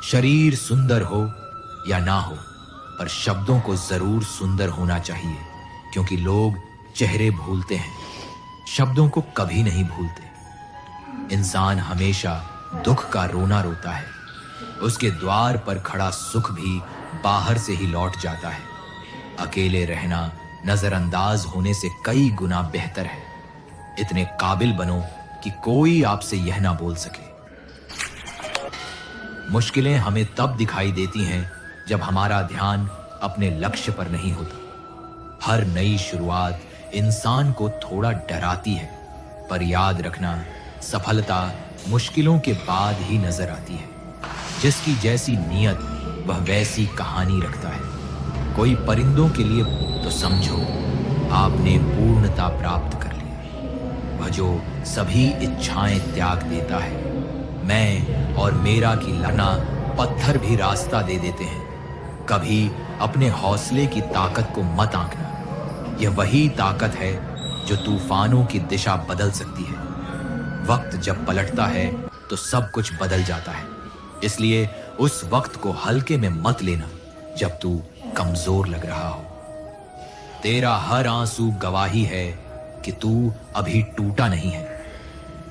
शरीर सुंदर हो या ना हो, पर शब्दों को जरूर सुंदर होना चाहिए, क्योंकि लोग चेहरे भूलते हैं, शब्दों को कभी नहीं भूलते। इंसान हमेशा दुख का रोना रोता है, उसके द्वार पर खड़ा सुख भी बाहर से ही लौट जाता है। अकेले रहना नजरअंदाज होने से कई गुना बेहतर है। इतने काबिल बनो कि कोई आपसे यह ना बोल सके। मुश्किलें हमें तब दिखाई देती हैं जब हमारा ध्यान अपने लक्ष्य पर नहीं होता। हर नई शुरुआत इंसान को थोड़ा डराती है, पर याद रखना, सफलता मुश्किलों के बाद ही नजर आती है। जिसकी जैसी नीयत वह वैसी कहानी रखता है। कोई परिंदों के लिए तो समझो आपने पूर्णता प्राप्त कर ली। वह जो सभी इच्छाएं त्याग देता है, मैं और मेरा की लड़ना पत्थर भी रास्ता दे देते हैं। कभी अपने हौसले की ताकत को मत आंकना। यह वही ताकत है जो तूफानों की दिशा बदल सकती है। वक्त जब पलटता है तो सब कुछ बदल जाता है, इसलिए उस वक्त को हल्के में मत लेना जब तू कमजोर लग रहा हो। तेरा हर आंसू गवाही है कि तू अभी टूटा नहीं है।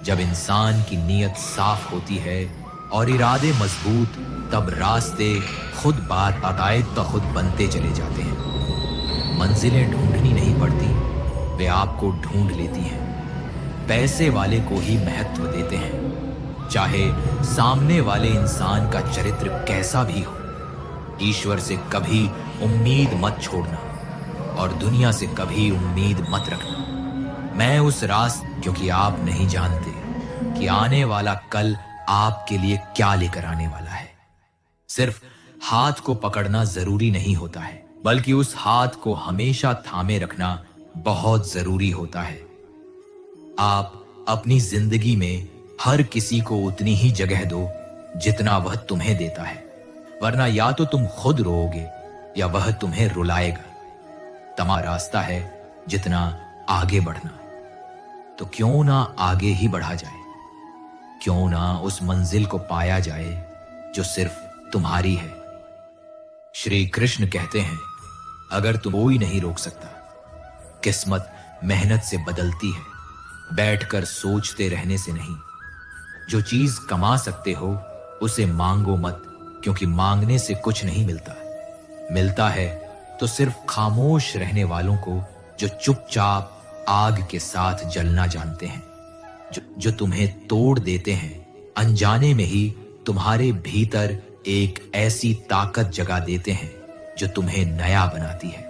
जब इंसान की नीयत साफ होती है और इरादे मजबूत, तब रास्ते खुद बाकायदा खुद बनते चले जाते हैं। मंजिलें ढूंढनी नहीं पड़ती, वे आपको ढूंढ लेती हैं। पैसे वाले को ही महत्व देते हैं, चाहे सामने वाले इंसान का चरित्र कैसा भी हो। ईश्वर से कभी उम्मीद मत छोड़ना और दुनिया से कभी उम्मीद मत रखना। मैं उस रास्ते, क्योंकि आप नहीं जानते कि आने वाला कल आपके लिए क्या लेकर आने वाला है। सिर्फ हाथ को पकड़ना जरूरी नहीं होता है, बल्कि उस हाथ को हमेशा थामे रखना बहुत जरूरी होता है। आप अपनी जिंदगी में हर किसी को उतनी ही जगह दो जितना वह तुम्हें देता है, वरना या तो तुम खुद रोओगे या वह तुम्हें रुलाएगा। तुम्हारा रास्ता है जितना आगे बढ़ना, तो क्यों ना आगे ही बढ़ा जाए। क्यों ना उस मंजिल को पाया जाए जो सिर्फ तुम्हारी है। श्री कृष्ण कहते हैं, अगर तुम कोई नहीं रोक सकता। किस्मत मेहनत से बदलती है, बैठकर सोचते रहने से नहीं। जो चीज कमा सकते हो उसे मांगो मत, क्योंकि मांगने से कुछ नहीं मिलता। मिलता है तो सिर्फ खामोश रहने वालों को, जो चुपचाप आग के साथ जलना जानते हैं। जो तुम्हें तोड़ देते हैं, अनजाने में ही तुम्हारे भीतर एक ऐसी ताकत जगा देते हैं जो तुम्हें नया बनाती है।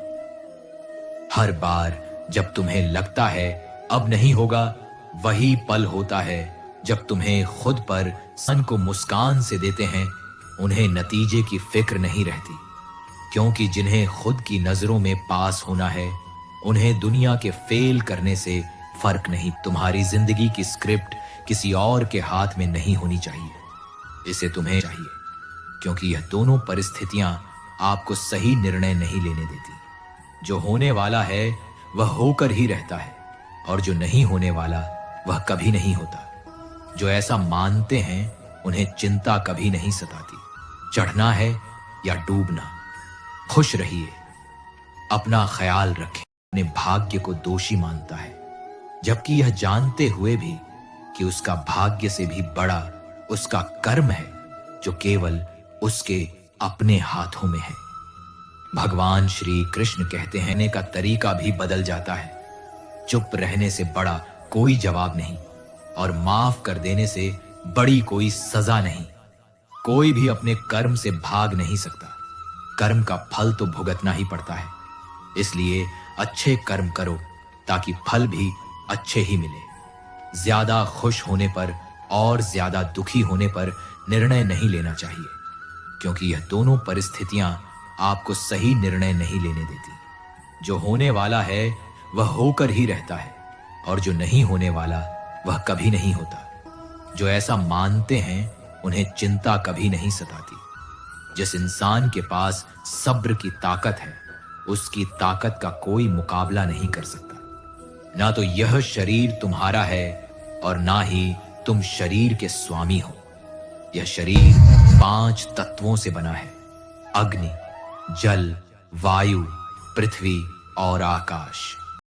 हर बार जब तुम्हें लगता है अब नहीं होगा, वही पल होता है जब तुम्हें खुद पर सन को मुस्कान से देते हैं। उन्हें नतीजे की फिक्र नहीं रहती, क्योंकि जिन्हें खुद की नजरों में पास होना है, उन्हें दुनिया के फेल करने से फर्क नहीं। तुम्हारी जिंदगी की स्क्रिप्ट किसी और के हाथ में नहीं होनी चाहिए, इसे तुम्हें चाहिए, क्योंकि यह दोनों परिस्थितियां आपको सही निर्णय नहीं लेने देती। जो होने वाला है वह होकर ही रहता है, और जो नहीं होने वाला वह कभी नहीं होता। जो ऐसा मानते हैं उन्हें चिंता कभी नहीं सताती। चढ़ना है या डूबना, खुश रहिए, अपना ख्याल रखें। अपने भाग्य को दोषी मानता है, जबकि यह जानते हुए भी कि उसका भाग्य से भी बड़ा उसका कर्म है, जो केवल उसके अपने हाथों में है। भगवान श्री कृष्ण कहते हैं, कहने का तरीका भी बदल जाता है। चुप रहने से बड़ा कोई जवाब नहीं, और माफ कर देने से बड़ी कोई सजा नहीं। कोई भी अपने कर्म से भाग नहीं सकता। कर्म का फल तो भुगतना ही पड़ता है, इसलिए अच्छे कर्म करो ताकि फल भी अच्छे ही मिले। ज्यादा खुश होने पर और ज्यादा दुखी होने पर निर्णय नहीं लेना चाहिए, क्योंकि यह दोनों परिस्थितियां आपको सही निर्णय नहीं लेने देती। जो होने वाला है वह होकर ही रहता है, और जो नहीं होने वाला वह कभी नहीं होता। जो ऐसा मानते हैं उन्हें चिंता कभी नहीं सताती। जिस इंसान के पास सब्र की ताकत है, उसकी ताकत का कोई मुकाबला नहीं कर सकता। ना तो यह शरीर तुम्हारा है और ना ही तुम शरीर के स्वामी हो। यह शरीर 5 तत्वों से बना है: अग्नि, जल, वायु, पृथ्वी और आकाश।